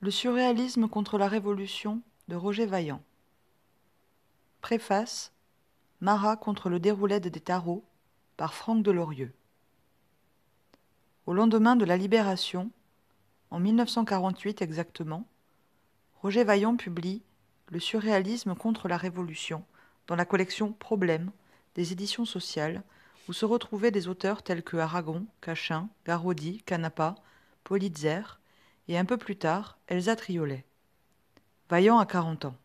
Le surréalisme contre la Révolution de Roger Vaillant. Préface. Marat contre le déroulède des tarots par Franck Delorieux. Au lendemain de la Libération, en 1948 exactement, Roger Vaillant publie Le surréalisme contre la Révolution dans la collection Problèmes des éditions sociales, où se retrouvaient des auteurs tels que Aragon, Cachin, Garaudy, Canapa, Politzer et un peu plus tard Elsa Triolet. Vaillant a 40 ans.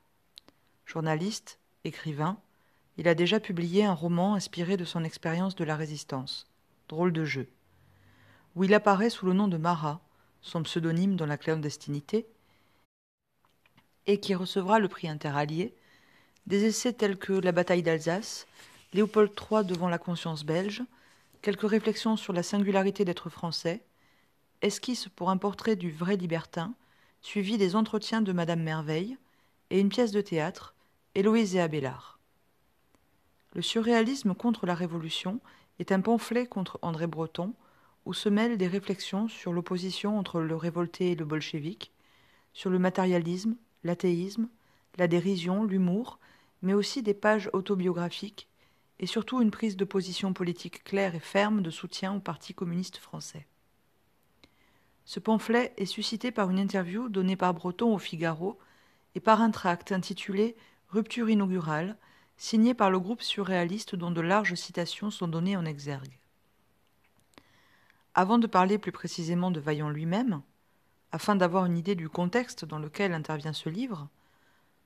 Journaliste, écrivain, il a déjà publié un roman inspiré de son expérience de la Résistance, Drôle de jeu, où il apparaît sous le nom de Marat, son pseudonyme dans la clandestinité, et qui recevra le prix interallié, des essais tels que La bataille d'Alsace, Léopold III devant la conscience belge, quelques réflexions sur la singularité d'être français, esquisse pour un portrait du vrai libertin, suivi des entretiens de Madame Merveille, et une pièce de théâtre, Héloïse et Abélard. Le surréalisme contre la Révolution est un pamphlet contre André Breton, où se mêlent des réflexions sur l'opposition entre le révolté et le bolchevique, sur le matérialisme, l'athéisme, la dérision, l'humour, mais aussi des pages autobiographiques, et surtout une prise de position politique claire et ferme de soutien au Parti communiste français. Ce pamphlet est suscité par une interview donnée par Breton au Figaro et par un tract intitulé « Rupture inaugurale », signé par le groupe surréaliste dont de larges citations sont données en exergue. Avant de parler plus précisément de Vaillant lui-même, afin d'avoir une idée du contexte dans lequel intervient ce livre,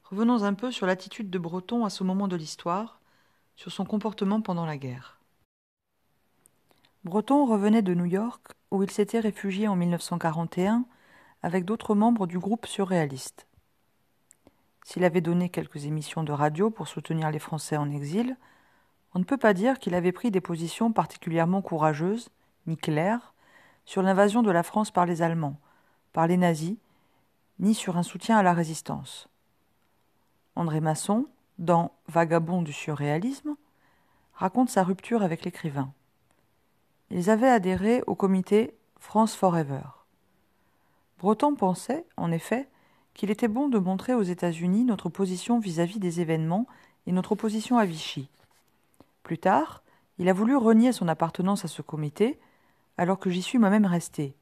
revenons un peu sur l'attitude de Breton à ce moment de l'histoire, sur son comportement pendant la guerre. Breton revenait de New York, où il s'était réfugié en 1941 avec d'autres membres du groupe surréaliste. S'il avait donné quelques émissions de radio pour soutenir les Français en exil, on ne peut pas dire qu'il avait pris des positions particulièrement courageuses, ni claires, sur l'invasion de la France par les Allemands, par les nazis, ni sur un soutien à la résistance. André Masson, dans Vagabond du surréalisme, raconte sa rupture avec l'écrivain. Ils avaient adhéré au comité France Forever. Breton pensait, en effet, qu'il était bon de montrer aux États-Unis notre position vis-à-vis des événements et notre opposition à Vichy. Plus tard, il a voulu renier son appartenance à ce comité, alors que j'y suis moi-même resté.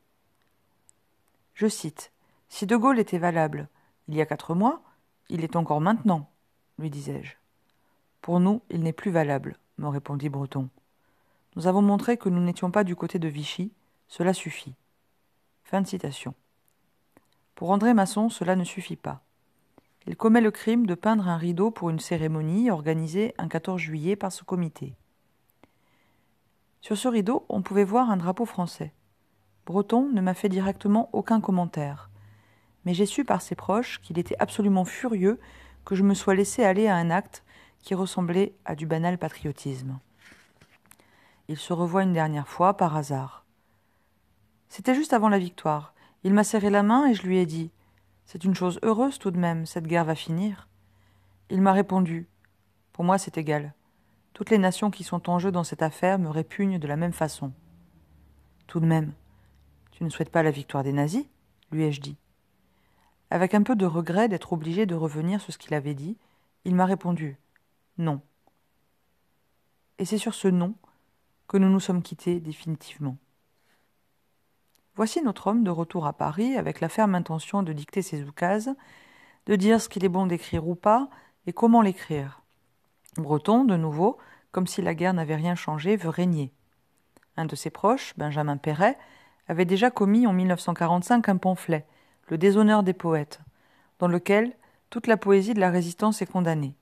Je cite, « Si De Gaulle était valable il y a 4 mois, il l'est encore maintenant, lui disais-je. Pour nous, il n'est plus valable, me répondit Breton. Nous avons montré que nous n'étions pas du côté de Vichy, cela suffit. » Fin de citation. Pour André Masson, cela ne suffit pas. Il commet le crime de peindre un rideau pour une cérémonie organisée un 14 juillet par ce comité. Sur ce rideau, on pouvait voir un drapeau français. Breton ne m'a fait directement aucun commentaire, mais j'ai su par ses proches qu'il était absolument furieux que je me sois laissé aller à un acte qui ressemblait à du banal patriotisme. Il se revoit une dernière fois par hasard. C'était juste avant la victoire. Il m'a serré la main et je lui ai dit « C'est une chose heureuse tout de même, cette guerre va finir. » Il m'a répondu « Pour moi c'est égal. Toutes les nations qui sont en jeu dans cette affaire me répugnent de la même façon. » Tout de même, tu ne souhaites pas la victoire des nazis, lui ai-je dit. Avec un peu de regret d'être obligé de revenir sur ce qu'il avait dit, il m'a répondu « Non. » Et c'est sur ce non que nous nous sommes quittés définitivement. Voici notre homme de retour à Paris avec la ferme intention de dicter ses oukases, de dire ce qu'il est bon d'écrire ou pas et comment l'écrire. Breton, de nouveau, comme si la guerre n'avait rien changé, veut régner. Un de ses proches, Benjamin Péret, avait déjà commis en 1945 un pamphlet, Le déshonneur des poètes, dans lequel toute la poésie de la résistance est condamnée.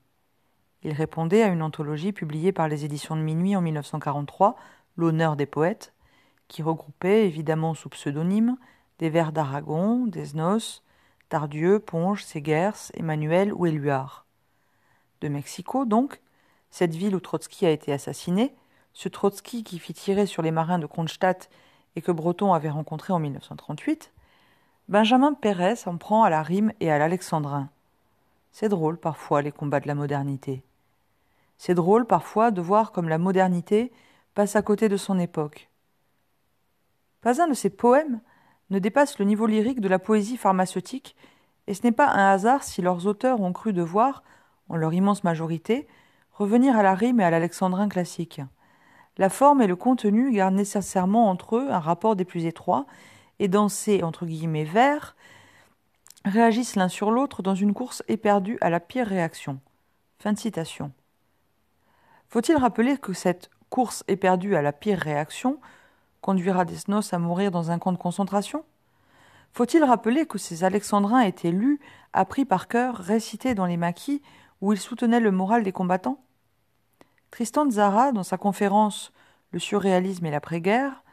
Il répondait à une anthologie publiée par les éditions de Minuit en 1943, L'honneur des poètes, qui regroupait, évidemment sous pseudonyme, des vers d'Aragon, Desnos, Tardieu, Ponge, Segers, Emmanuel ou Éluard. De Mexico, donc, cette ville où Trotsky a été assassiné, ce Trotsky qui fit tirer sur les marins de Kronstadt et que Breton avait rencontré en 1938, Benjamin Péret s'en prend à la rime et à l'alexandrin. C'est drôle parfois les combats de la modernité. C'est drôle parfois de voir comme la modernité passe à côté de son époque. Pas un de ses poèmes ne dépasse le niveau lyrique de la poésie pharmaceutique, et ce n'est pas un hasard si leurs auteurs ont cru devoir, en leur immense majorité, revenir à la rime et à l'alexandrin classique. La forme et le contenu gardent nécessairement entre eux un rapport des plus étroits, et dans ces entre guillemets vers, réagissent l'un sur l'autre dans une course éperdue à la pire réaction. Fin de citation. Faut-il rappeler que cette course éperdue à la pire réaction conduira Desnos à mourir dans un camp de concentration? Faut-il rappeler que ces alexandrins étaient lus, appris par cœur, récités dans les maquis où ils soutenaient le moral des combattants? Tristan Tzara, dans sa conférence Le surréalisme et l'après-guerre,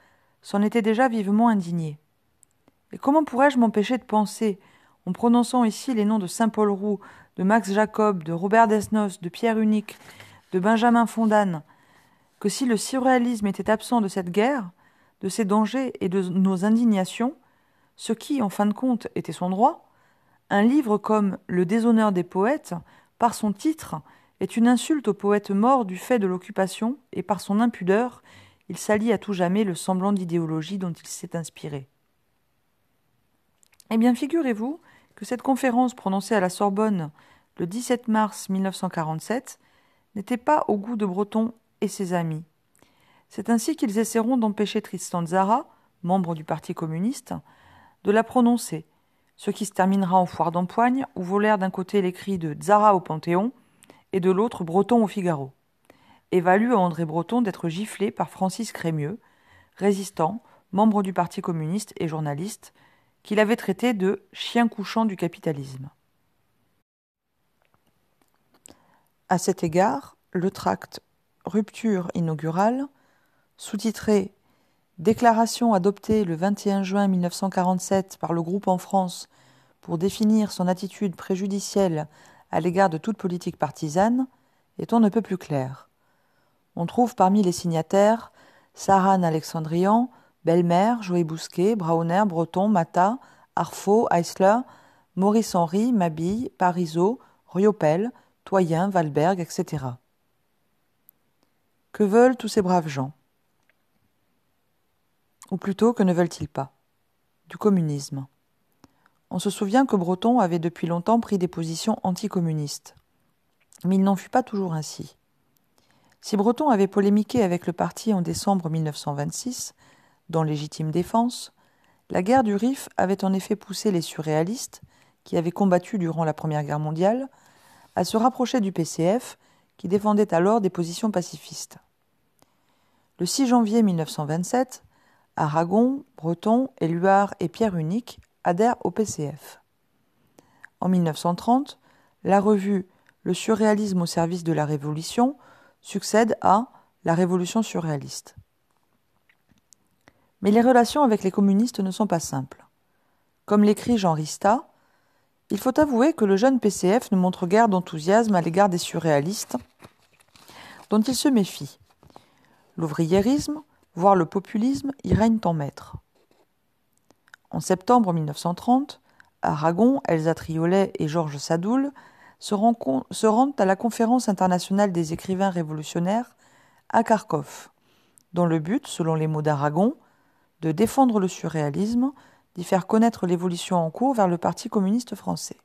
s'en était déjà vivement indigné. Et comment pourrais-je m'empêcher de penser, en prononçant ici les noms de Saint-Paul Roux, de Max Jacob, de Robert Desnos, de Pierre Unique, de Benjamin Fondane, que si le surréalisme était absent de cette guerre, de ses dangers et de nos indignations, ce qui, en fin de compte, était son droit, un livre comme Le déshonneur des poètes, par son titre, est une insulte aux poètes morts du fait de l'occupation, et par son impudeur, il salit à tout jamais le semblant d'idéologie dont il s'est inspiré. Eh bien, figurez-vous que cette conférence prononcée à la Sorbonne le 17 mars 1947 n'était pas au goût de Breton et ses amis. C'est ainsi qu'ils essaieront d'empêcher Tristan Tzara, membre du Parti communiste, de la prononcer, ce qui se terminera en foire d'empoigne où volèrent d'un côté les cris de Tzara au Panthéon et de l'autre Breton au Figaro, et valut à André Breton d'être giflé par Francis Crémieux, résistant, membre du Parti communiste et journaliste, qu'il avait traité de « chien couchant du capitalisme ». À cet égard, le tract « Rupture inaugurale », sous-titré « Déclaration adoptée le 21 juin 1947 par le groupe en France pour définir son attitude préjudicielle à l'égard de toute politique partisane », est on ne peut plus clair. On trouve parmi les signataires Saran Alexandrian, Belmer, Joël Bousquet, Brauner, Breton, Matta, Arfaud, Eisler, Maurice Henry, Mabille, Parisot, Riopel, Toyen, Valberg, etc. Que veulent tous ces braves gens? Ou plutôt, que ne veulent-ils pas? Du communisme. On se souvient que Breton avait depuis longtemps pris des positions anticommunistes. Mais il n'en fut pas toujours ainsi. Si Breton avait polémiqué avec le parti en décembre 1926, dans Légitime défense, la guerre du Rif avait en effet poussé les surréalistes, qui avaient combattu durant la Première Guerre mondiale, à se rapprocher du PCF, qui défendait alors des positions pacifistes. Le 6 janvier 1927, Aragon, Breton, Éluard et Pierre Unique adhèrent au PCF. En 1930, la revue Le surréalisme au service de la Révolution succède à La Révolution surréaliste. Mais les relations avec les communistes ne sont pas simples. Comme l'écrit Jean Rista, il faut avouer que le jeune PCF ne montre guère d'enthousiasme à l'égard des surréalistes, dont il se méfie. L'ouvriérisme, voire le populisme, y règnent en maître. En septembre 1930, Aragon, Elsa Triolet et Georges Sadoul se rendent à la Conférence internationale des écrivains révolutionnaires à Kharkov, dont le but, selon les mots d'Aragon, de défendre le surréalisme, d'y faire connaître l'évolution en cours vers le Parti communiste français.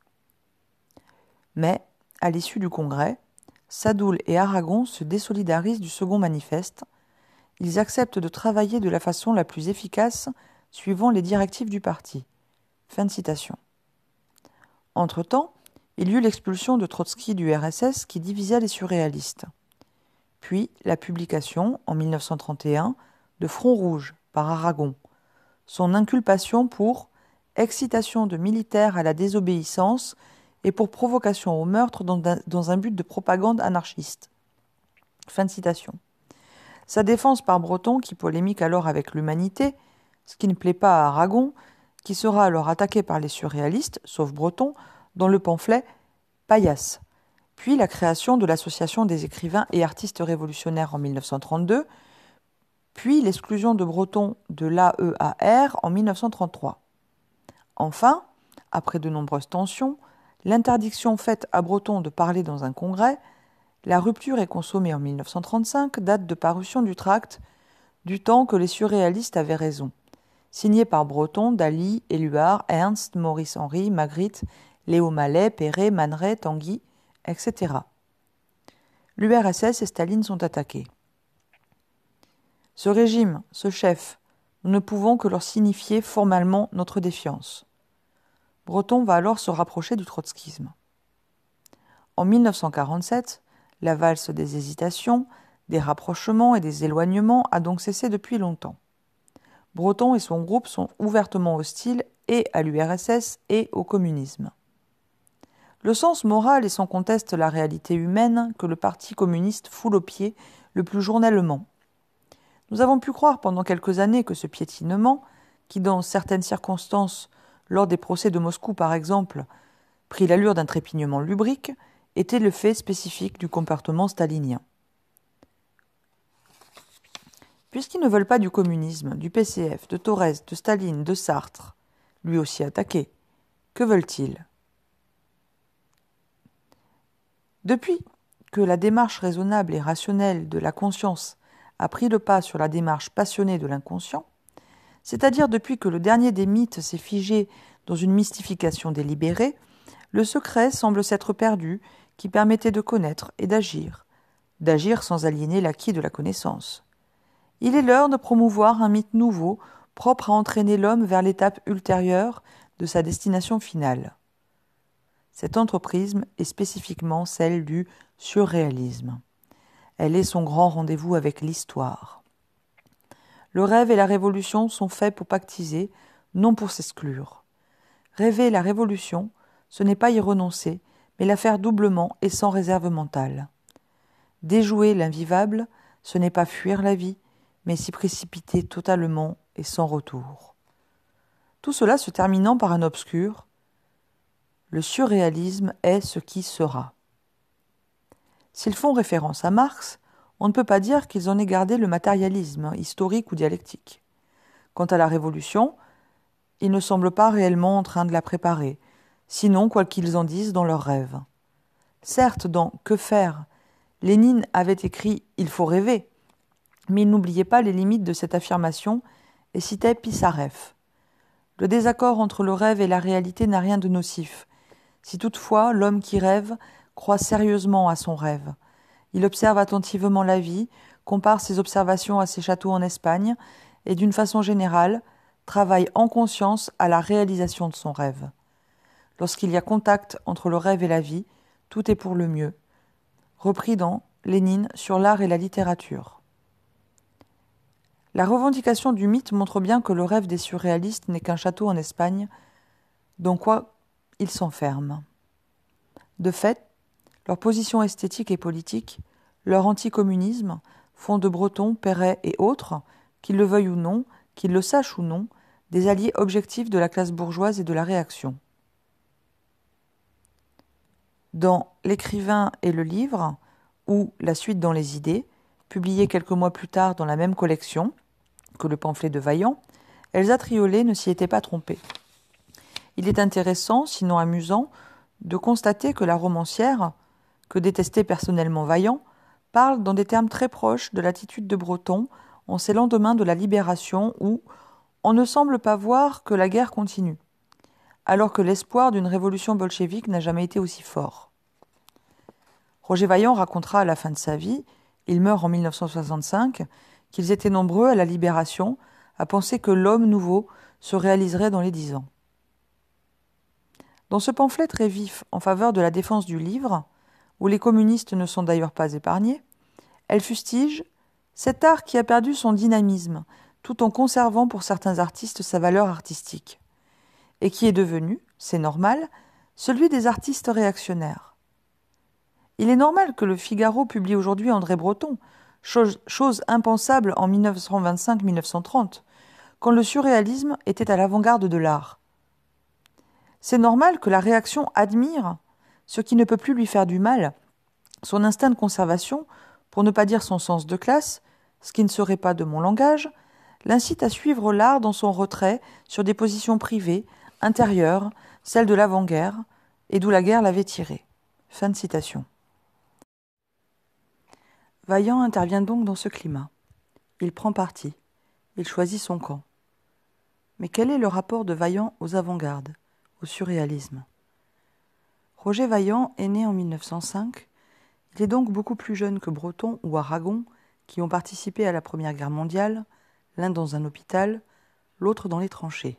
Mais, à l'issue du congrès, Sadoul et Aragon se désolidarisent du second manifeste. Ils acceptent de travailler de la façon la plus efficace suivant les directives du parti. Fin de citation. Entre-temps, il y eut l'expulsion de Trotsky du RSS qui divisa les surréalistes. Puis la publication, en 1931, de Front Rouge par Aragon, son inculpation pour excitation de militaires à la désobéissance et pour provocation au meurtre dans un but de propagande anarchiste. Fin de citation. Sa défense par Breton, qui polémique alors avec l'Humanité, ce qui ne plaît pas à Aragon, qui sera alors attaqué par les surréalistes, sauf Breton, dans le pamphlet Paillasse. Puis la création de l'Association des écrivains et artistes révolutionnaires en 1932, puis l'exclusion de Breton de l'AEAR en 1933. Enfin, après de nombreuses tensions, l'interdiction faite à Breton de parler dans un congrès, la rupture est consommée en 1935, date de parution du tract « Du temps que les surréalistes avaient raison », signé par Breton, Daly, Éluard, Ernst, Maurice-Henri, Magritte, Léo Mallet, Perret, Man Ray, Tanguy, etc. L'URSS et Staline sont attaqués. Ce régime, ce chef, nous ne pouvons que leur signifier formellement notre défiance. Breton va alors se rapprocher du trotskisme. En 1947, la valse des hésitations, des rapprochements et des éloignements a donc cessé depuis longtemps. Breton et son groupe sont ouvertement hostiles et à l'URSS et au communisme. Le sens moral est sans conteste la réalité humaine que le Parti communiste foule aux pieds le plus journellement. Nous avons pu croire pendant quelques années que ce piétinement, qui dans certaines circonstances, lors des procès de Moscou par exemple, prit l'allure d'un trépignement lubrique, était le fait spécifique du comportement stalinien. Puisqu'ils ne veulent pas du communisme, du PCF, de Thorez, de Staline, de Sartre, lui aussi attaqué, que veulent-ils ? Depuis que la démarche raisonnable et rationnelle de la conscience a pris le pas sur la démarche passionnée de l'inconscient, c'est-à-dire depuis que le dernier des mythes s'est figé dans une mystification délibérée, le secret semble s'être perdu qui permettait de connaître et d'agir sans aliéner l'acquis de la connaissance. Il est l'heure de promouvoir un mythe nouveau, propre à entraîner l'homme vers l'étape ultérieure de sa destination finale. Cette entreprise est spécifiquement celle du surréalisme. Elle est son grand rendez-vous avec l'histoire. Le rêve et la révolution sont faits pour pactiser, non pour s'exclure. Rêver la révolution, ce n'est pas y renoncer, mais la faire doublement et sans réserve mentale. Déjouer l'invivable, ce n'est pas fuir la vie, mais s'y précipiter totalement et sans retour. Tout cela se terminant par un obscur « Le surréalisme est ce qui sera ». S'ils font référence à Marx, on ne peut pas dire qu'ils en aient gardé le matérialisme, historique ou dialectique. Quant à la révolution, ils ne semblent pas réellement en train de la préparer, sinon quoi qu'ils en disent dans leurs rêves. Certes, dans « Que faire ?», Lénine avait écrit « Il faut rêver », mais il n'oubliait pas les limites de cette affirmation et citait Pissarev. Le désaccord entre le rêve et la réalité n'a rien de nocif. Si toutefois l'homme qui rêve croit sérieusement à son rêve, il observe attentivement la vie, compare ses observations à ses châteaux en Espagne et, d'une façon générale, travaille en conscience à la réalisation de son rêve. Lorsqu'il y a contact entre le rêve et la vie, tout est pour le mieux. Repris dans Lénine sur l'art et la littérature. La revendication du mythe montre bien que le rêve des surréalistes n'est qu'un château en Espagne, dans quoi ils s'enferment. De fait, leur position esthétique et politique, leur anticommunisme, font de Breton, Perret et autres, qu'ils le veuillent ou non, qu'ils le sachent ou non, des alliés objectifs de la classe bourgeoise et de la réaction. Dans L'écrivain et le livre, ou La suite dans les idées, publié quelques mois plus tard dans la même collection que le pamphlet de Vaillant, Elsa Triolet ne s'y était pas trompée. Il est intéressant, sinon amusant, de constater que la romancière, que détestait personnellement Vaillant, parle dans des termes très proches de l'attitude de Breton en ces lendemains de la Libération où on ne semble pas voir que la guerre continue, alors que l'espoir d'une révolution bolchevique n'a jamais été aussi fort. Roger Vaillant racontera à la fin de sa vie, il meurt en 1965, qu'ils étaient nombreux à la Libération à penser que l'homme nouveau se réaliserait dans les 10 ans. Dans ce pamphlet très vif en faveur de la défense du livre, où les communistes ne sont d'ailleurs pas épargnés, elle fustige cet art qui a perdu son dynamisme, tout en conservant pour certains artistes sa valeur artistique, et qui est devenu, c'est normal, celui des artistes réactionnaires. Il est normal que le Figaro publie aujourd'hui André Breton, chose impensable en 1925-1930, quand le surréalisme était à l'avant-garde de l'art. C'est normal que la réaction admire ce qui ne peut plus lui faire du mal, son instinct de conservation, pour ne pas dire son sens de classe, ce qui ne serait pas de mon langage, l'incite à suivre l'art dans son retrait sur des positions privées, intérieures, celles de l'avant-guerre, et d'où la guerre l'avait tiré. Fin de citation. Vaillant intervient donc dans ce climat. Il prend parti. Il choisit son camp. Mais quel est le rapport de Vaillant aux avant-gardes, au surréalisme? Roger Vaillant est né en 1905. Il est donc beaucoup plus jeune que Breton ou Aragon, qui ont participé à la Première Guerre mondiale, l'un dans un hôpital, l'autre dans les tranchées.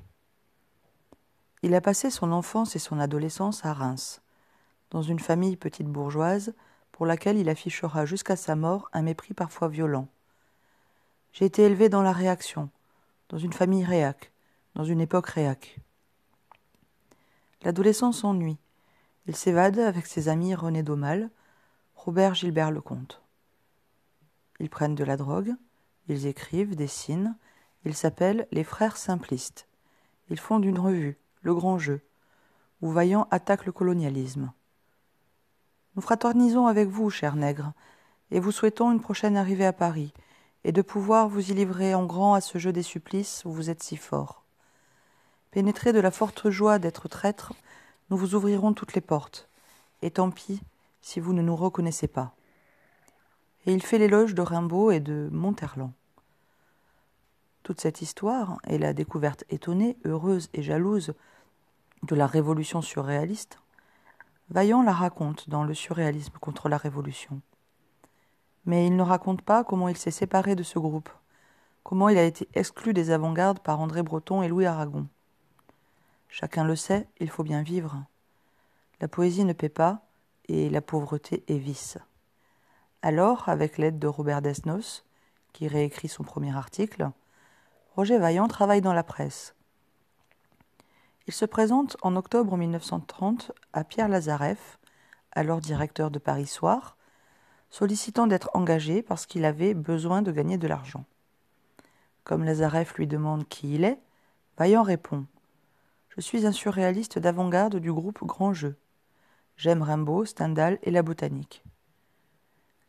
Il a passé son enfance et son adolescence à Reims, dans une famille petite bourgeoise pour laquelle il affichera jusqu'à sa mort un mépris parfois violent. J'ai été élevé dans la réaction, dans une famille réac, dans une époque réac. L'adolescent s'ennuie. Il s'évade avec ses amis René Daumal, Robert Gilbert Lecomte. Ils prennent de la drogue, ils écrivent, dessinent, ils s'appellent les Frères Simplistes. Ils fondent une revue, Le Grand Jeu, où Vaillant attaque le colonialisme. Nous fraternisons avec vous, cher nègre, et vous souhaitons une prochaine arrivée à Paris, et de pouvoir vous y livrer en grand à ce jeu des supplices où vous êtes si fort. Pénétrés de la forte joie d'être traître, nous vous ouvrirons toutes les portes, et tant pis si vous ne nous reconnaissez pas. Et il fait l'éloge de Rimbaud et de Monterland. Toute cette histoire est la découverte étonnée, heureuse et jalouse de la révolution surréaliste. Vaillant la raconte dans Le surréalisme contre la révolution. Mais il ne raconte pas comment il s'est séparé de ce groupe, comment il a été exclu des avant-gardes par André Breton et Louis Aragon. Chacun le sait, il faut bien vivre. La poésie ne paie pas, et la pauvreté est vice. Alors, avec l'aide de Robert Desnos, qui réécrit son premier article, Roger Vaillant travaille dans la presse. Il se présente en octobre 1930 à Pierre Lazareff, alors directeur de Paris Soir, sollicitant d'être engagé parce qu'il avait besoin de gagner de l'argent. Comme Lazareff lui demande qui il est, Vaillant répond « Je suis un surréaliste d'avant-garde du groupe Grand Jeu. J'aime Rimbaud, Stendhal et la botanique. »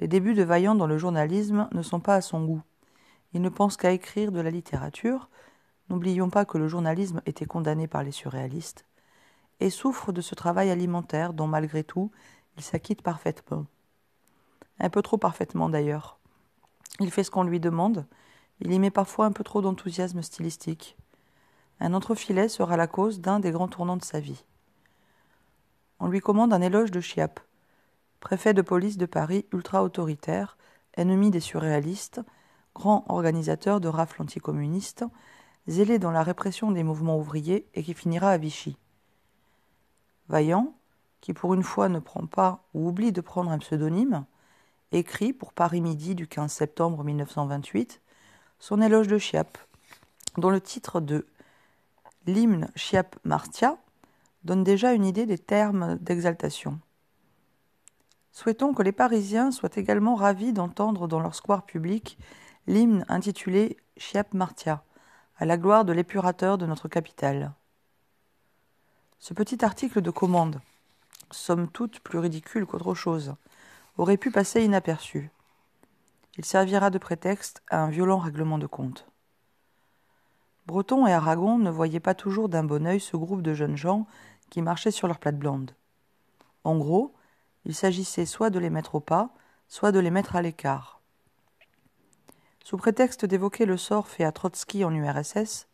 Les débuts de Vaillant dans le journalisme ne sont pas à son goût. Il ne pense qu'à écrire de la littérature, n'oublions pas que le journalisme était condamné par les surréalistes, et souffre de ce travail alimentaire dont malgré tout il s'acquitte parfaitement. Un peu trop parfaitement d'ailleurs. Il fait ce qu'on lui demande, il y met parfois un peu trop d'enthousiasme stylistique. Un entrefilet sera la cause d'un des grands tournants de sa vie. On lui commande un éloge de Chiappe, préfet de police de Paris ultra-autoritaire, ennemi des surréalistes, grand organisateur de rafles anticommunistes, zélé dans la répression des mouvements ouvriers et qui finira à Vichy. Vaillant, qui pour une fois ne prend pas ou oublie de prendre un pseudonyme, écrit pour Paris Midi du 15 septembre 1928 son éloge de Chiappe, dont le titre de l'hymne Chiappe-Martia donne déjà une idée des termes d'exaltation. Souhaitons que les Parisiens soient également ravis d'entendre dans leur square public l'hymne intitulé Chiappe-Martia, à la gloire de l'épurateur de notre capitale. Ce petit article de commande, somme toute plus ridicule qu'autre chose, aurait pu passer inaperçu. Il servira de prétexte à un violent règlement de compte. Breton et Aragon ne voyaient pas toujours d'un bon œil ce groupe de jeunes gens qui marchaient sur leurs plates-bandes. En gros, il s'agissait soit de les mettre au pas, soit de les mettre à l'écart. Sous prétexte d'évoquer le sort fait à Trotsky en URSS,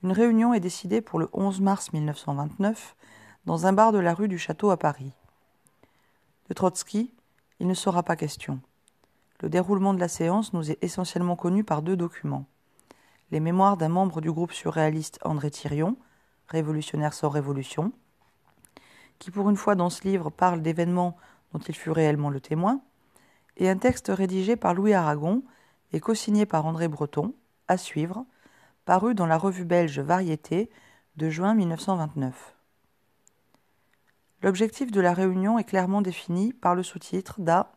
une réunion est décidée pour le 11 mars 1929 dans un bar de la rue du Château à Paris. De Trotsky, il ne sera pas question. Le déroulement de la séance nous est essentiellement connu par deux documents. Les mémoires d'un membre du groupe surréaliste André Thirion, révolutionnaire sans révolution, qui pour une fois dans ce livre parle d'événements dont il fut réellement le témoin, et un texte rédigé par Louis Aragon et co-signé par André Breton, à suivre, paru dans la revue belge Variété de juin 1929. L'objectif de la réunion est clairement défini par le sous-titre d'A.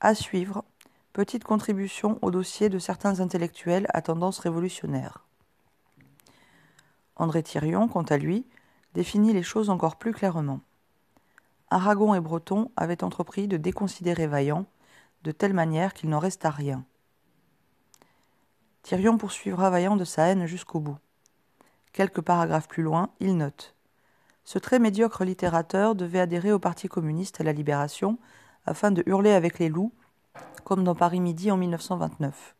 À suivre, petite contribution au dossier de certains intellectuels à tendance révolutionnaire. André Thirion, quant à lui, définit les choses encore plus clairement. Aragon et Breton avaient entrepris de déconsidérer Vaillant de telle manière qu'il n'en resta rien. Thirion poursuivra Vaillant de sa haine jusqu'au bout. Quelques paragraphes plus loin, il note « Ce très médiocre littérateur devait adhérer au Parti communiste à la Libération afin de hurler avec les loups, comme dans Paris Midi en 1929.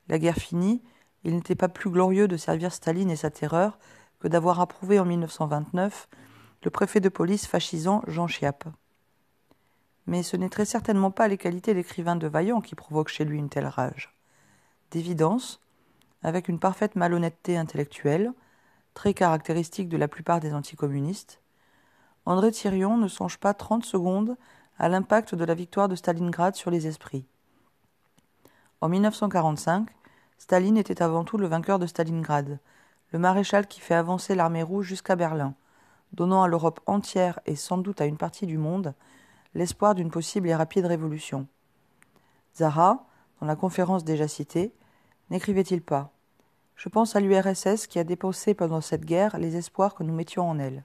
La guerre finie, il n'était pas plus glorieux de servir Staline et sa terreur que d'avoir approuvé en 1929 le préfet de police fascisant Jean Chiappe. Mais ce n'est très certainement pas les qualités d'écrivain de Vaillant qui provoquent chez lui une telle rage. D'évidence, avec une parfaite malhonnêteté intellectuelle, très caractéristique de la plupart des anticommunistes, André Thirion ne songe pas 30 secondes à l'impact de la victoire de Stalingrad sur les esprits. En 1945, Staline était avant tout le vainqueur de Stalingrad, le maréchal qui fait avancer l'armée rouge jusqu'à Berlin, donnant à l'Europe entière et sans doute à une partie du monde l'espoir d'une possible et rapide révolution. Zara, dans la conférence déjà citée, n'écrivait-il pas « Je pense à l'URSS qui a dépensé pendant cette guerre les espoirs que nous mettions en elle. »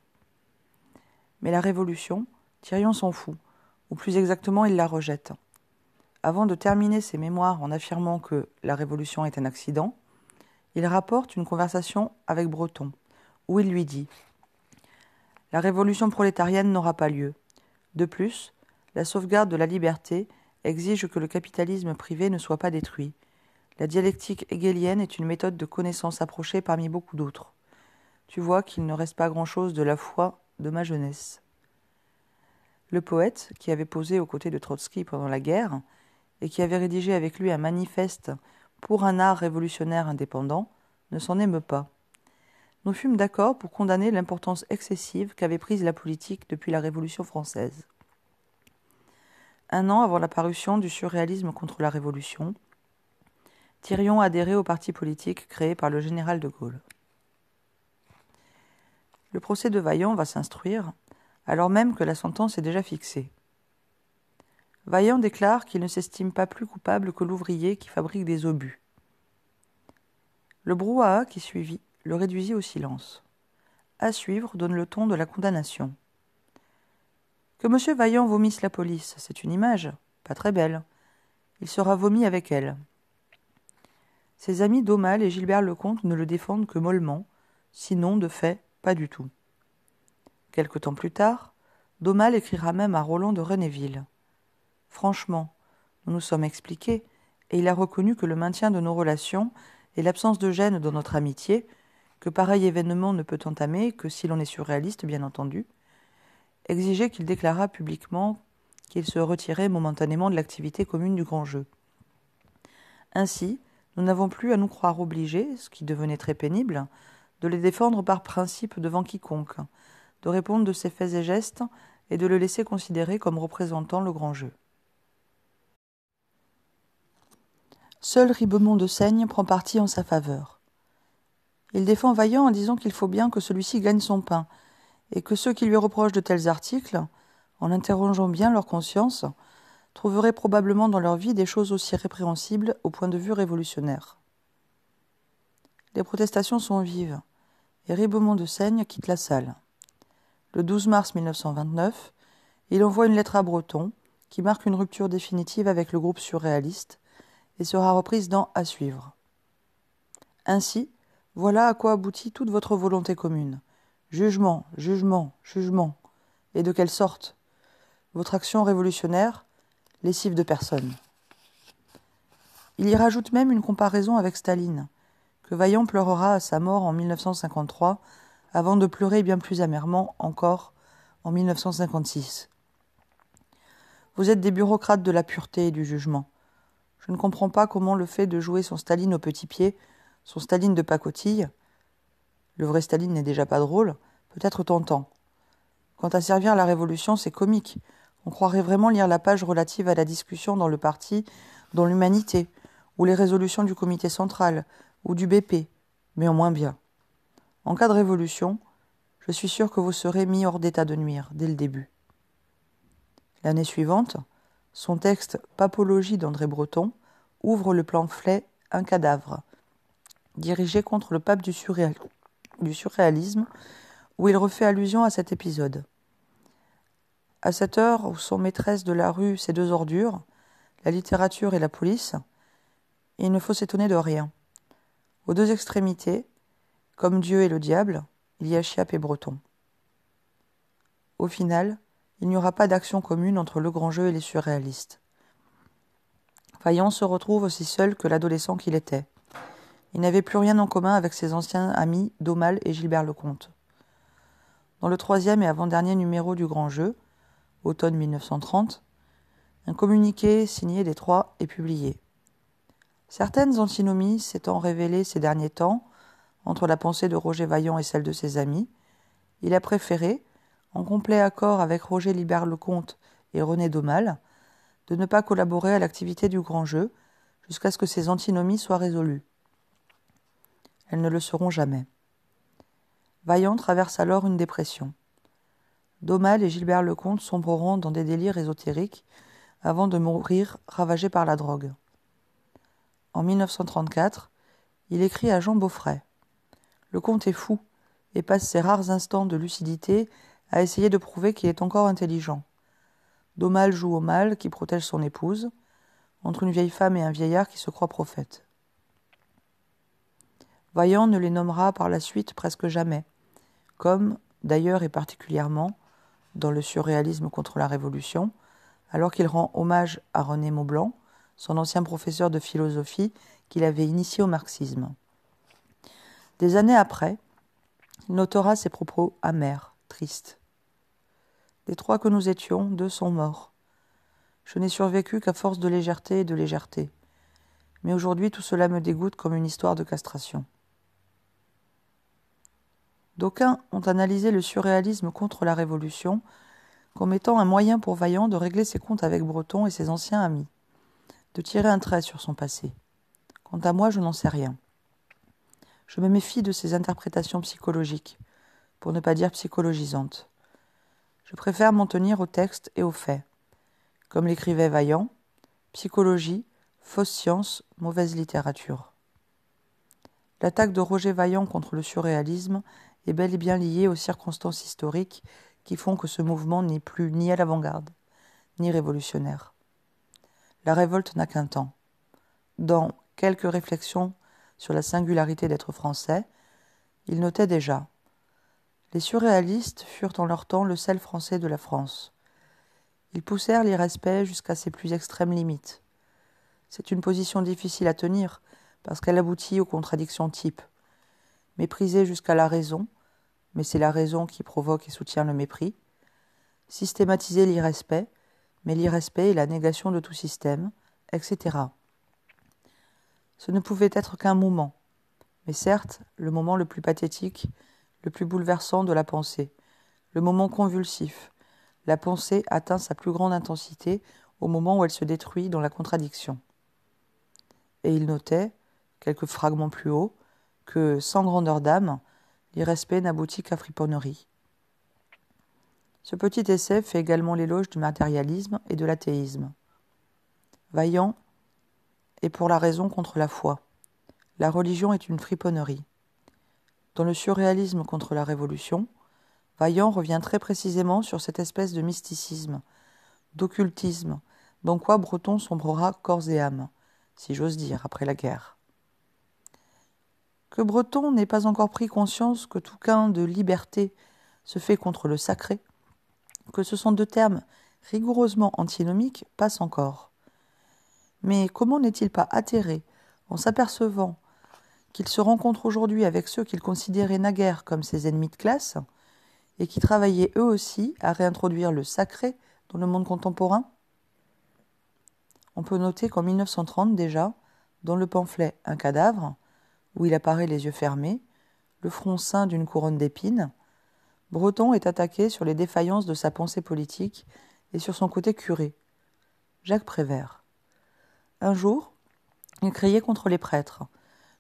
Mais la révolution, Thirion s'en fout, ou plus exactement il la rejette. Avant de terminer ses mémoires en affirmant que la révolution est un accident, il rapporte une conversation avec Breton, où il lui dit « La révolution prolétarienne n'aura pas lieu. De plus, la sauvegarde de la liberté exige que le capitalisme privé ne soit pas détruit. La dialectique hegelienne est une méthode de connaissance approchée parmi beaucoup d'autres. Tu vois qu'il ne reste pas grand-chose de la foi de ma jeunesse. » Le poète, qui avait posé aux côtés de Trotsky pendant la guerre, et qui avait rédigé avec lui un manifeste pour un art révolutionnaire indépendant, ne s'en émeut pas. Nous fûmes d'accord pour condamner l'importance excessive qu'avait prise la politique depuis la Révolution française. Un an avant la parution du surréalisme contre la Révolution, Thirion adhérait au parti politique créé par le général de Gaulle. Le procès de Vaillant va s'instruire, alors même que la sentence est déjà fixée. Vaillant déclare qu'il ne s'estime pas plus coupable que l'ouvrier qui fabrique des obus. Le brouhaha qui suivit le réduisit au silence. À suivre donne le ton de la condamnation. Que M. Vaillant vomisse la police, c'est une image, pas très belle. Il sera vomi avec elle. Ses amis Daumal et Gilbert Lecomte ne le défendent que mollement, sinon, de fait, pas du tout. Quelque temps plus tard, Daumal écrira même à Roland de Renéville. Franchement, nous nous sommes expliqués, et il a reconnu que le maintien de nos relations et l'absence de gêne dans notre amitié, que pareil événement ne peut entamer que si l'on est surréaliste, bien entendu, exigeait qu'il déclarât publiquement qu'il se retirait momentanément de l'activité commune du grand jeu. Ainsi, nous n'avons plus à nous croire obligés, ce qui devenait très pénible, de les défendre par principe devant quiconque, de répondre de ses faits et gestes et de le laisser considérer comme représentant le grand jeu. Seul Ribemont de Seigne prend parti en sa faveur. Il défend Vaillant en disant qu'il faut bien que celui-ci gagne son pain, et que ceux qui lui reprochent de tels articles, en interrogeant bien leur conscience, trouveraient probablement dans leur vie des choses aussi répréhensibles au point de vue révolutionnaire. Les protestations sont vives, et Ribemont de Seigne quitte la salle. Le 12 mars 1929, il envoie une lettre à Breton, qui marque une rupture définitive avec le groupe surréaliste, et sera reprise dans « À suivre ». Ainsi, voilà à quoi aboutit toute votre volonté commune. Jugement, jugement, jugement. Et de quelle sorte ? Votre action révolutionnaire, lessive de personne. Il y rajoute même une comparaison avec Staline, que Vaillant pleurera à sa mort en 1953, avant de pleurer bien plus amèrement encore en 1956. Vous êtes des bureaucrates de la pureté et du jugement. Je ne comprends pas comment le fait de jouer son Staline au petit pied, son Staline de pacotille, le vrai Staline n'est déjà pas drôle, peut être tentant. Quant à servir la Révolution, c'est comique. On croirait vraiment lire la page relative à la discussion dans le parti, dans l'Humanité, ou les résolutions du comité central, ou du BP, mais en moins bien. En cas de révolution, je suis sûr que vous serez mis hors d'état de nuire, dès le début. L'année suivante, son texte « Papologie d'André Breton » ouvre le pamphlet « Un cadavre », dirigé contre le pape du surréalisme, où il refait allusion à cet épisode. À cette heure où sont maîtresses de la rue ces deux ordures, la littérature et la police, il ne faut s'étonner de rien. Aux deux extrémités, comme Dieu et le diable, il y a Chiappe et Breton. Au final, il n'y aura pas d'action commune entre le grand jeu et les surréalistes. Vaillant se retrouve aussi seul que l'adolescent qu'il était. Il n'avait plus rien en commun avec ses anciens amis D'Aumale et Gilbert Lecomte. Dans le 3e et avant-dernier numéro du Grand Jeu, automne 1930, un communiqué signé des trois est publié. Certaines antinomies s'étant révélées ces derniers temps entre la pensée de Roger Vaillant et celle de ses amis, il a préféré, en complet accord avec Roger Gilbert Lecomte et René D'Aumale, de ne pas collaborer à l'activité du Grand Jeu jusqu'à ce que ces antinomies soient résolues. Elles ne le seront jamais. Vaillant traverse alors une dépression. D'Aumale et Gilbert Lecomte sombreront dans des délires ésotériques avant de mourir ravagés par la drogue. En 1934, il écrit à Jean Beaufret. Lecomte est fou et passe ses rares instants de lucidité à essayer de prouver qu'il est encore intelligent. D'Aumale joue au mal qui protège son épouse, entre une vieille femme et un vieillard qui se croit prophète. Vaillant ne les nommera par la suite presque jamais, comme, d'ailleurs et particulièrement, dans le surréalisme contre la Révolution, alors qu'il rend hommage à René Maublanc, son ancien professeur de philosophie qu'il avait initié au marxisme. Des années après, il notera ses propos amers, tristes. Des trois que nous étions, deux sont morts. Je n'ai survécu qu'à force de légèreté et de légèreté. Mais aujourd'hui, tout cela me dégoûte comme une histoire de castration. D'aucuns ont analysé le surréalisme contre la Révolution comme étant un moyen pour Vaillant de régler ses comptes avec Breton et ses anciens amis, de tirer un trait sur son passé. Quant à moi, je n'en sais rien. Je me méfie de ces interprétations psychologiques, pour ne pas dire psychologisantes. Je préfère m'en tenir au texte et aux faits. Comme l'écrivait Vaillant, psychologie, fausse science, mauvaise littérature. L'attaque de Roger Vaillant contre le surréalisme est bel et bien liée aux circonstances historiques qui font que ce mouvement n'est plus ni à l'avant-garde, ni révolutionnaire. La révolte n'a qu'un temps. Dans quelques réflexions sur la singularité d'être français, il notait déjà « Les surréalistes furent en leur temps le sel français de la France. Ils poussèrent l'irrespect jusqu'à ses plus extrêmes limites. C'est une position difficile à tenir, parce qu'elle aboutit aux contradictions types. Mépriser jusqu'à la raison, mais c'est la raison qui provoque et soutient le mépris. Systématiser l'irrespect, mais l'irrespect est la négation de tout système, etc. Ce ne pouvait être qu'un moment, mais certes, le moment le plus pathétique, le plus bouleversant de la pensée, le moment convulsif. La pensée atteint sa plus grande intensité au moment où elle se détruit dans la contradiction. Et il notait, quelques fragments plus haut, que, sans grandeur d'âme, l'irrespect n'aboutit qu'à friponnerie. Ce petit essai fait également l'éloge du matérialisme et de l'athéisme. Vaillant est pour la raison contre la foi. La religion est une friponnerie. Dans le surréalisme contre la Révolution, Vaillant revient très précisément sur cette espèce de mysticisme, d'occultisme, dans quoi Breton sombrera corps et âme, si j'ose dire, après la guerre. Que Breton n'ait pas encore pris conscience que tout gain de liberté se fait contre le sacré, que ce sont deux termes rigoureusement antinomiques, passe encore. Mais comment n'est-il pas atterré en s'apercevant qu'il se rencontre aujourd'hui avec ceux qu'il considérait naguère comme ses ennemis de classe et qui travaillaient eux aussi à réintroduire le sacré dans le monde contemporain ? On peut noter qu'en 1930 déjà, dans le pamphlet « Un cadavre », où il apparaît les yeux fermés, le front ceint d'une couronne d'épines, Breton est attaqué sur les défaillances de sa pensée politique et sur son côté curé. Jacques Prévert. Un jour, il criait contre les prêtres.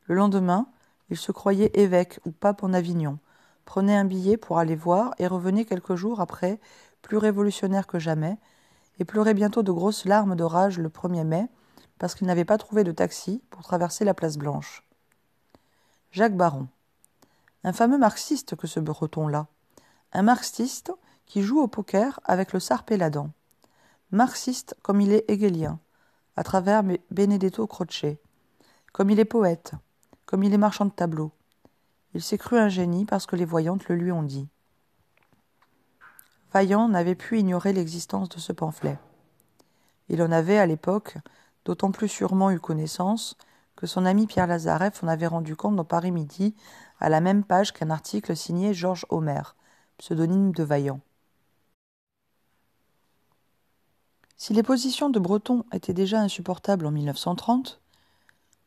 Le lendemain, il se croyait évêque ou pape en Avignon, prenait un billet pour aller voir et revenait quelques jours après, plus révolutionnaire que jamais, et pleurait bientôt de grosses larmes de rage le 1er mai parce qu'il n'avait pas trouvé de taxi pour traverser la place Blanche. Jacques Baron. Un fameux marxiste que ce Breton-là. Un marxiste qui joue au poker avec le Tsar Péladan. Marxiste comme il est hegelien, à travers Benedetto Croce. Comme il est poète, comme il est marchand de tableaux. Il s'est cru un génie parce que les voyantes le lui ont dit. Vaillant n'avait pu ignorer l'existence de ce pamphlet. Il en avait, à l'époque, d'autant plus sûrement eu connaissance que son ami Pierre Lazareff en avait rendu compte dans Paris Midi, à la même page qu'un article signé Georges Homer, pseudonyme de Vaillant. Si les positions de Breton étaient déjà insupportables en 1930,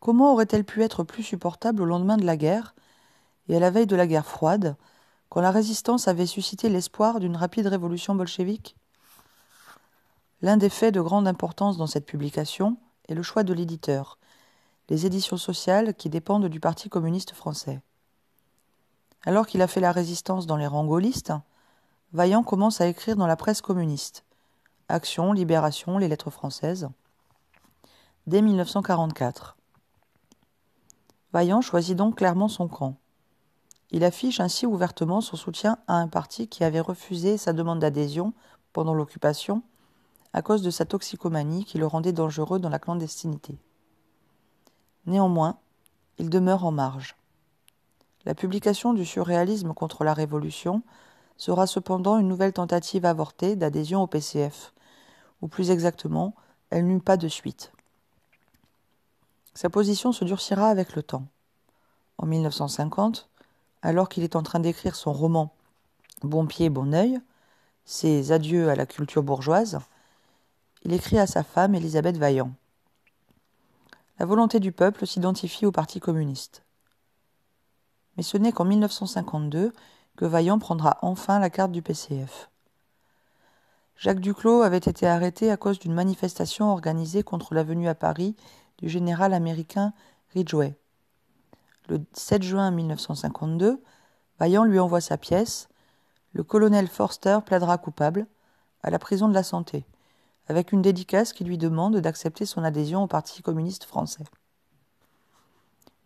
comment auraient-elles pu être plus supportables au lendemain de la guerre et à la veille de la guerre froide, quand la résistance avait suscité l'espoir d'une rapide révolution bolchevique ? L'un des faits de grande importance dans cette publication est le choix de l'éditeur, les éditions sociales qui dépendent du Parti communiste français. Alors qu'il a fait la résistance dans les rangs gaullistes, Vaillant commence à écrire dans la presse communiste, Action, Libération, les Lettres françaises, dès 1944. Vaillant choisit donc clairement son camp. Il affiche ainsi ouvertement son soutien à un parti qui avait refusé sa demande d'adhésion pendant l'occupation à cause de sa toxicomanie qui le rendait dangereux dans la clandestinité. Néanmoins, il demeure en marge. La publication du surréalisme contre la Révolution sera cependant une nouvelle tentative avortée d'adhésion au PCF, ou plus exactement, elle n'eut pas de suite. Sa position se durcira avec le temps. En 1950, alors qu'il est en train d'écrire son roman « Bon pied, bon œil », ses adieux à la culture bourgeoise, il écrit à sa femme Élisabeth Vaillant. La volonté du peuple s'identifie au Parti communiste. Mais ce n'est qu'en 1952 que Vaillant prendra enfin la carte du PCF. Jacques Duclos avait été arrêté à cause d'une manifestation organisée contre la venue à Paris du général américain Ridgway. Le 7 juin 1952, Vaillant lui envoie sa pièce « Le colonel Forster plaidera coupable » à la prison de la Santé, avec une dédicace qui lui demande d'accepter son adhésion au Parti communiste français.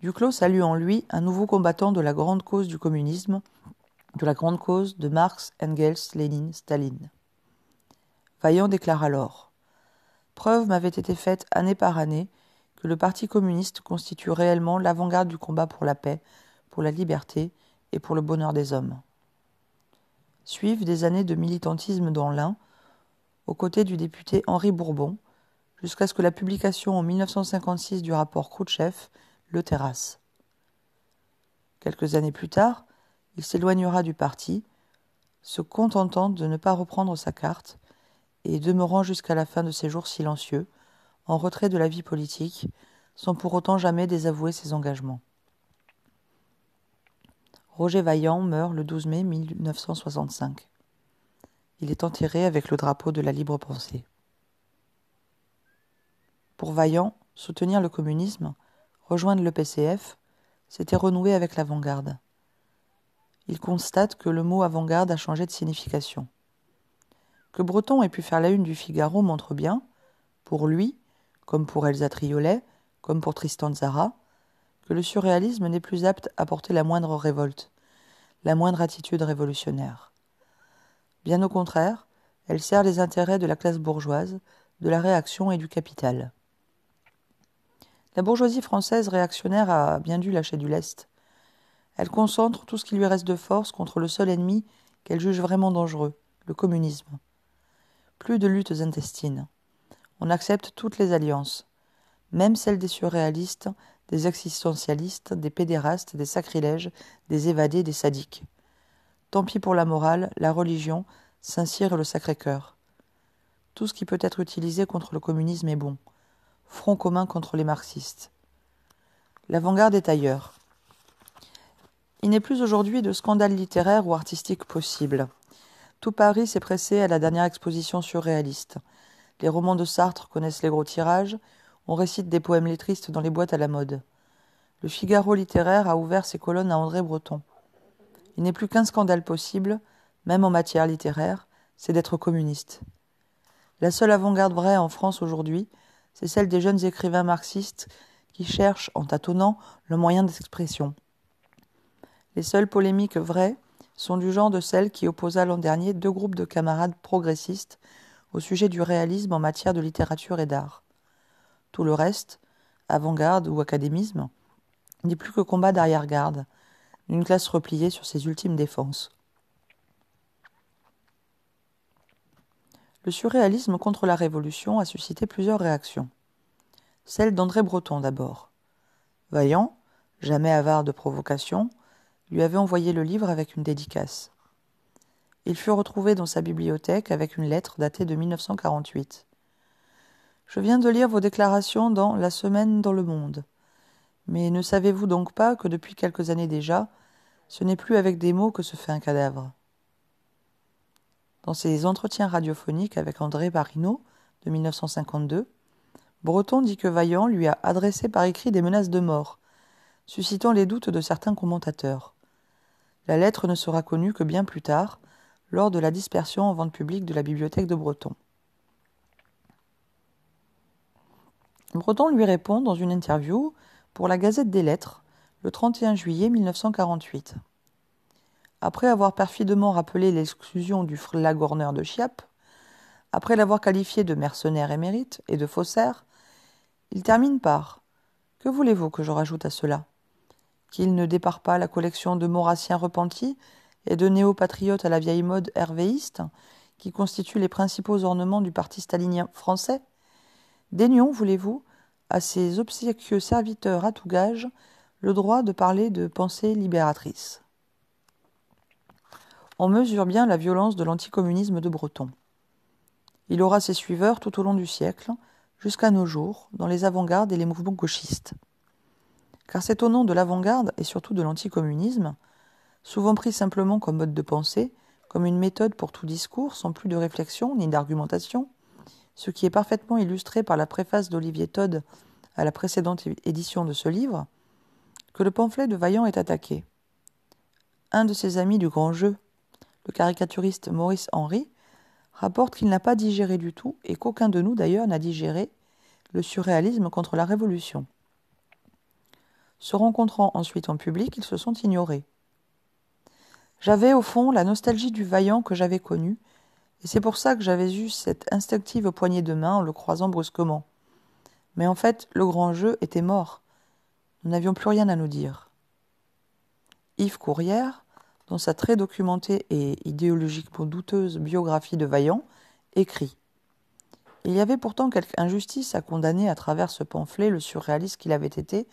Duclos salue en lui un nouveau combattant de la grande cause du communisme, de la grande cause de Marx, Engels, Lénine, Staline. Vaillant déclare alors « Preuve m'avait été faite année par année que le Parti communiste constitue réellement l'avant-garde du combat pour la paix, pour la liberté et pour le bonheur des hommes. » Suivent des années de militantisme dans l'Ain, aux côtés du député Henri Bourbon, jusqu'à ce que la publication en 1956 du rapport Khrouchtchev le terrasse. Quelques années plus tard, il s'éloignera du parti, se contentant de ne pas reprendre sa carte et demeurant jusqu'à la fin de ses jours silencieux, en retrait de la vie politique, sans pour autant jamais désavouer ses engagements. Roger Vaillant meurt le 12 mai 1965. Il est enterré avec le drapeau de la libre pensée. Pour Vaillant, soutenir le communisme, rejoindre le PCF, c'était renouer avec l'avant-garde. Il constate que le mot avant-garde a changé de signification. Que Breton ait pu faire la une du Figaro montre bien, pour lui, comme pour Elsa Triolet, comme pour Tristan Tzara, que le surréalisme n'est plus apte à porter la moindre révolte, la moindre attitude révolutionnaire. Bien au contraire, elle sert les intérêts de la classe bourgeoise, de la réaction et du capital. La bourgeoisie française réactionnaire a bien dû lâcher du lest. Elle concentre tout ce qui lui reste de force contre le seul ennemi qu'elle juge vraiment dangereux, le communisme. Plus de luttes intestines. On accepte toutes les alliances, même celles des surréalistes, des existentialistes, des pédérastes, des sacrilèges, des évadés, des sadiques. Tant pis pour la morale, la religion, Saint-Cyr et le Sacré-Cœur. Tout ce qui peut être utilisé contre le communisme est bon. Front commun contre les marxistes. L'avant-garde est ailleurs. Il n'est plus aujourd'hui de scandale littéraire ou artistique possible. Tout Paris s'est pressé à la dernière exposition surréaliste. Les romans de Sartre connaissent les gros tirages, on récite des poèmes lettristes dans les boîtes à la mode. Le Figaro littéraire a ouvert ses colonnes à André Breton. Il n'est plus qu'un scandale possible, même en matière littéraire, c'est d'être communiste. La seule avant-garde vraie en France aujourd'hui, c'est celle des jeunes écrivains marxistes qui cherchent, en tâtonnant, le moyen d'expression. Les seules polémiques vraies sont du genre de celles qui opposa l'an dernier deux groupes de camarades progressistes au sujet du réalisme en matière de littérature et d'art. Tout le reste, avant-garde ou académisme, n'est plus que combat d'arrière-garde, d'une classe repliée sur ses ultimes défenses. Le surréalisme contre la Révolution a suscité plusieurs réactions. Celle d'André Breton d'abord. Vaillant, jamais avare de provocation, lui avait envoyé le livre avec une dédicace. Il fut retrouvé dans sa bibliothèque avec une lettre datée de 1948. « Je viens de lire vos déclarations dans La Semaine dans le Monde. Mais ne savez-vous donc pas que depuis quelques années déjà, ce n'est plus avec des mots que se fait un cadavre ?» Dans ses entretiens radiophoniques avec André Marino de 1952, Breton dit que Vaillant lui a adressé par écrit des menaces de mort, suscitant les doutes de certains commentateurs. La lettre ne sera connue que bien plus tard, lors de la dispersion en vente publique de la bibliothèque de Breton. Breton lui répond dans une interview pour la Gazette des Lettres, le 31 juillet 1948. Après avoir perfidement rappelé l'exclusion du flagorneur de Chiappe, après l'avoir qualifié de mercenaire émérite et de faussaire, il termine par « Que voulez-vous que je rajoute à cela ? Qu'il ne dépare pas la collection de maurassiens repentis et de néo-patriotes à la vieille mode hervéiste, qui constituent les principaux ornements du parti stalinien français ? Daignons, voulez-vous, à ces obséquieux serviteurs à tout gage, le droit de parler de pensée libératrice. » On mesure bien la violence de l'anticommunisme de Breton. Il aura ses suiveurs tout au long du siècle, jusqu'à nos jours, dans les avant-gardes et les mouvements gauchistes. Car c'est au nom de l'avant-garde et surtout de l'anticommunisme, souvent pris simplement comme mode de pensée, comme une méthode pour tout discours sans plus de réflexion ni d'argumentation, ce qui est parfaitement illustré par la préface d'Olivier Todd à la précédente édition de ce livre, que le pamphlet de Vaillant est attaqué. Un de ses amis du grand jeu, le caricaturiste Maurice Henry, rapporte qu'il n'a pas digéré du tout, et qu'aucun de nous d'ailleurs n'a digéré, le surréalisme contre la Révolution. Se rencontrant ensuite en public, ils se sont ignorés. J'avais au fond la nostalgie du Vaillant que j'avais connu, et c'est pour ça que j'avais eu cette instinctive poignée de main en le croisant brusquement. Mais en fait, le grand jeu était mort. Nous n'avions plus rien à nous dire. Yves Courrière, dans sa très documentée et idéologiquement douteuse biographie de Vaillant, écrit « Il y avait pourtant quelque injustice à condamner à travers ce pamphlet le surréaliste qu'il avait été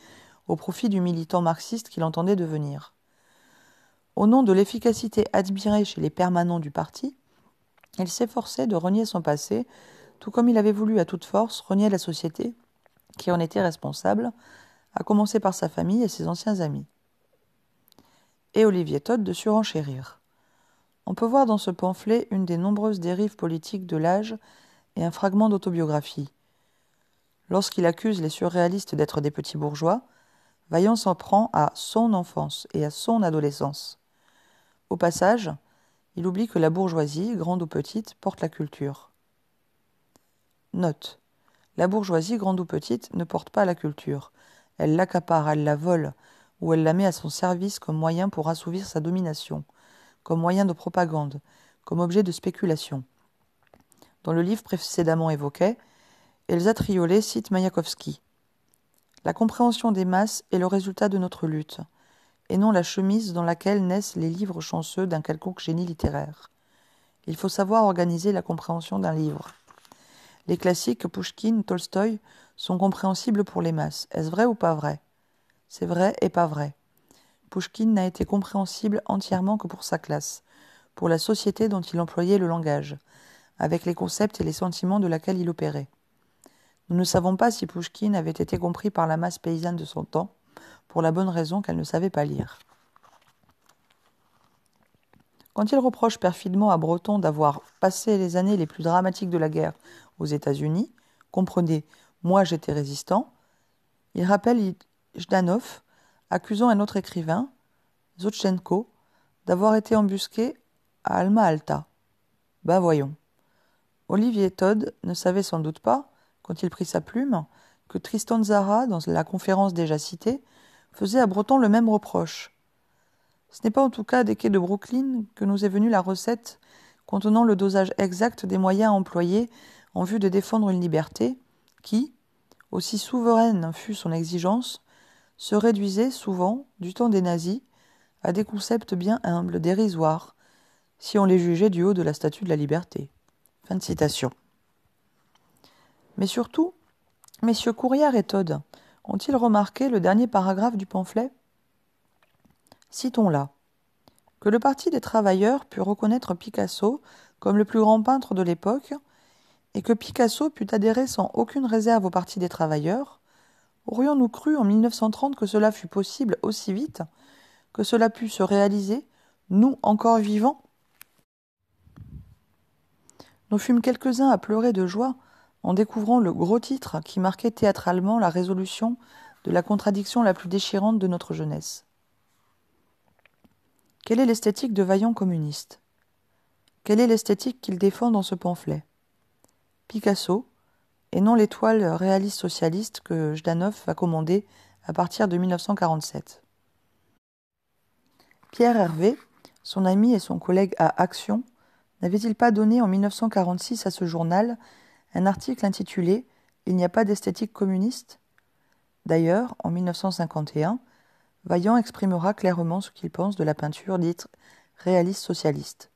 au profit du militant marxiste qu'il entendait devenir. Au nom de l'efficacité admirée chez les permanents du parti, il s'efforçait de renier son passé, tout comme il avait voulu à toute force renier la société qui en était responsable, à commencer par sa famille et ses anciens amis. » Et Olivier Todd de surenchérir. On peut voir dans ce pamphlet une des nombreuses dérives politiques de l'âge et un fragment d'autobiographie. Lorsqu'il accuse les surréalistes d'être des petits bourgeois, Vaillant s'en prend à son enfance et à son adolescence. Au passage, il oublie que la bourgeoisie, grande ou petite, porte la culture. Note. La bourgeoisie, grande ou petite, ne porte pas la culture. Elle l'accapare, elle la vole, ou elle la met à son service comme moyen pour assouvir sa domination, comme moyen de propagande, comme objet de spéculation. Dans le livre précédemment évoqué, Elsa Triolet cite Mayakovsky. La compréhension des masses est le résultat de notre lutte, et non la chemise dans laquelle naissent les livres chanceux d'un quelconque génie littéraire. Il faut savoir organiser la compréhension d'un livre. Les classiques Pouchkine, Tolstoï sont compréhensibles pour les masses. Est-ce vrai ou pas vrai ? C'est vrai et pas vrai. Pouchkine n'a été compréhensible entièrement que pour sa classe, pour la société dont il employait le langage, avec les concepts et les sentiments de laquelle il opérait. Nous ne savons pas si Pouchkine avait été compris par la masse paysanne de son temps, pour la bonne raison qu'elle ne savait pas lire. Quand il reproche perfidement à Breton d'avoir passé les années les plus dramatiques de la guerre aux États-Unis, comprenez, moi j'étais résistant, il rappelle Jdanov, accusant un autre écrivain, Zotchenko, d'avoir été embusqué à Alma-Ata. Ben voyons. Olivier Todd ne savait sans doute pas, quand il prit sa plume, que Tristan Tzara, dans la conférence déjà citée, faisait à Breton le même reproche. Ce n'est pas en tout cas des quais de Brooklyn que nous est venue la recette contenant le dosage exact des moyens à employer en vue de défendre une liberté qui, aussi souveraine fut son exigence, se réduisait souvent, du temps des nazis, à des concepts bien humbles, dérisoires, si on les jugeait du haut de la statue de la liberté. Fin de citation. Mais surtout, messieurs Courrière et Todd Ont-ils remarqué le dernier paragraphe du pamphlet ? Citons-la. Que le Parti des travailleurs put reconnaître Picasso comme le plus grand peintre de l'époque, et que Picasso put adhérer sans aucune réserve au Parti des travailleurs, aurions-nous cru en 1930 que cela fût possible aussi vite, que cela pût se réaliser, nous encore vivants ? Nous fûmes quelques-uns à pleurer de joie en découvrant le gros titre qui marquait théâtralement la résolution de la contradiction la plus déchirante de notre jeunesse. Quelle est l'esthétique de Vaillant communiste ? Quelle est l'esthétique qu'il défend dans ce pamphlet ? Picasso, et non l'étoile réaliste socialiste que Jdanov va commander à partir de 1947. Pierre Hervé, son ami et son collègue à Action, n'avait-il pas donné en 1946 à ce journal un article intitulé « Il n'y a pas d'esthétique communiste » ? D'ailleurs, en 1951, Vaillant exprimera clairement ce qu'il pense de la peinture dite réaliste socialiste.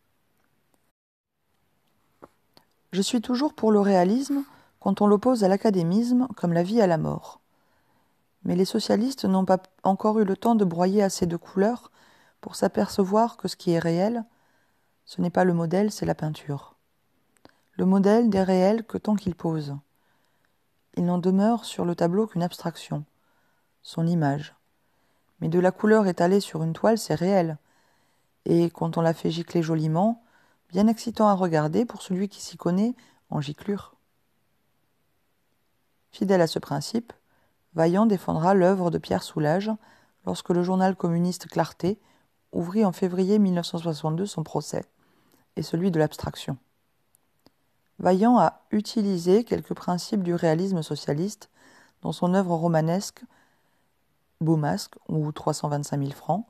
Je suis toujours pour le réalisme quand on l'oppose à l'académisme comme la vie à la mort. Mais les socialistes n'ont pas encore eu le temps de broyer assez de couleurs pour s'apercevoir que ce qui est réel, ce n'est pas le modèle, c'est la peinture. Le modèle n'est réel que tant qu'il pose. Il n'en demeure sur le tableau qu'une abstraction, son image. Mais de la couleur étalée sur une toile, c'est réel. Et quand on la fait gicler joliment, bien excitant à regarder pour celui qui s'y connaît en giclure. Fidèle à ce principe, Vaillant défendra l'œuvre de Pierre Soulages lorsque le journal communiste Clarté ouvrit en février 1962 son procès, et celui de l'abstraction. Vaillant a utilisé quelques principes du réalisme socialiste dans son œuvre romanesque Beau masque ou 325 000 francs,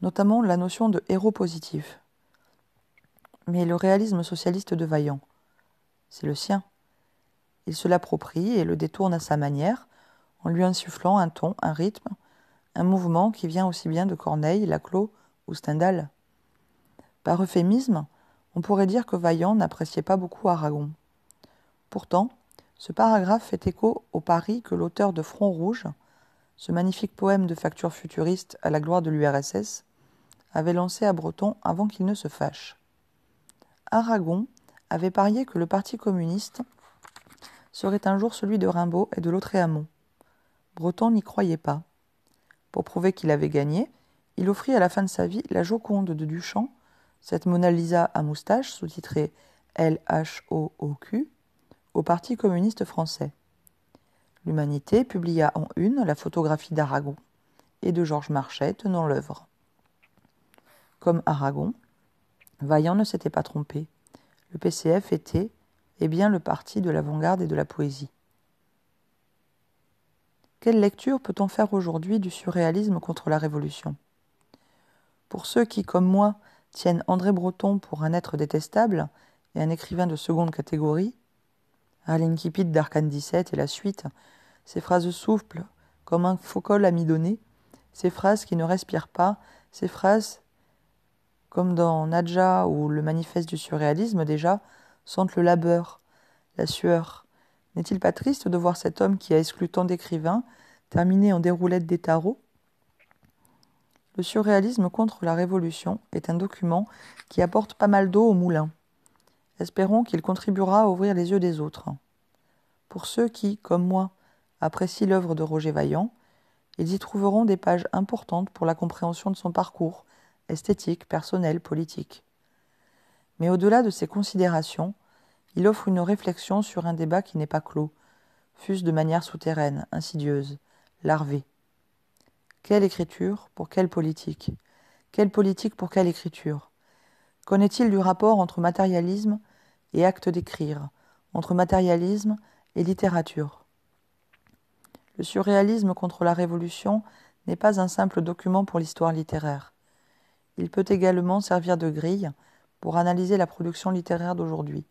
notamment la notion de héros positif. Mais le réalisme socialiste de Vaillant, c'est le sien. Il se l'approprie et le détourne à sa manière, en lui insufflant un ton, un rythme, un mouvement qui vient aussi bien de Corneille, Laclos ou Stendhal. Par euphémisme, on pourrait dire que Vaillant n'appréciait pas beaucoup Aragon. Pourtant, ce paragraphe fait écho au pari que l'auteur de Front Rouge, ce magnifique poème de facture futuriste à la gloire de l'URSS, avait lancé à Breton avant qu'il ne se fâche. Aragon avait parié que le Parti communiste serait un jour celui de Rimbaud et de Lautréamont. Breton n'y croyait pas. Pour prouver qu'il avait gagné, il offrit à la fin de sa vie la Joconde de Duchamp, cette Mona Lisa à moustache sous-titrée LHOOQ, au Parti communiste français. L'Humanité publia en une la photographie d'Aragon et de Georges Marchais tenant l'œuvre. Comme Aragon, Vaillant ne s'était pas trompé. Le PCF était, eh bien, le parti de l'avant-garde et de la poésie. Quelle lecture peut-on faire aujourd'hui du surréalisme contre la Révolution ? Pour ceux qui, comme moi, tiennent André Breton pour un être détestable et un écrivain de seconde catégorie, à l'incipit d'Arcane 17 et la suite, ces phrases souples comme un faux col amidonné, ces phrases qui ne respirent pas, ces phrases comme dans Nadja ou le manifeste du surréalisme déjà, sentent le labeur, la sueur. N'est-il pas triste de voir cet homme qui a exclu tant d'écrivains terminer en déroulette des tarots ? Le surréalisme contre la Révolution est un document qui apporte pas mal d'eau au moulin. Espérons qu'il contribuera à ouvrir les yeux des autres. Pour ceux qui, comme moi, apprécient l'œuvre de Roger Vaillant, ils y trouveront des pages importantes pour la compréhension de son parcours, esthétique, personnel, politique. Mais au-delà de ces considérations, il offre une réflexion sur un débat qui n'est pas clos, fût-ce de manière souterraine, insidieuse, larvée. Quelle écriture pour quelle politique ? Quelle politique pour quelle écriture ? Qu'en est-il du rapport entre matérialisme et acte d'écrire, entre matérialisme et littérature ? Le surréalisme contre la Révolution n'est pas un simple document pour l'histoire littéraire. Il peut également servir de grille pour analyser la production littéraire d'aujourd'hui.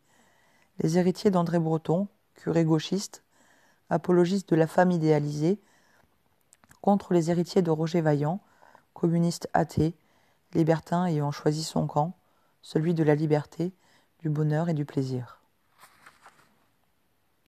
Les héritiers d'André Breton, curé gauchiste, apologiste de la femme idéalisée, contre les héritiers de Roger Vaillant, communiste athée, libertin ayant choisi son camp, celui de la liberté, du bonheur et du plaisir.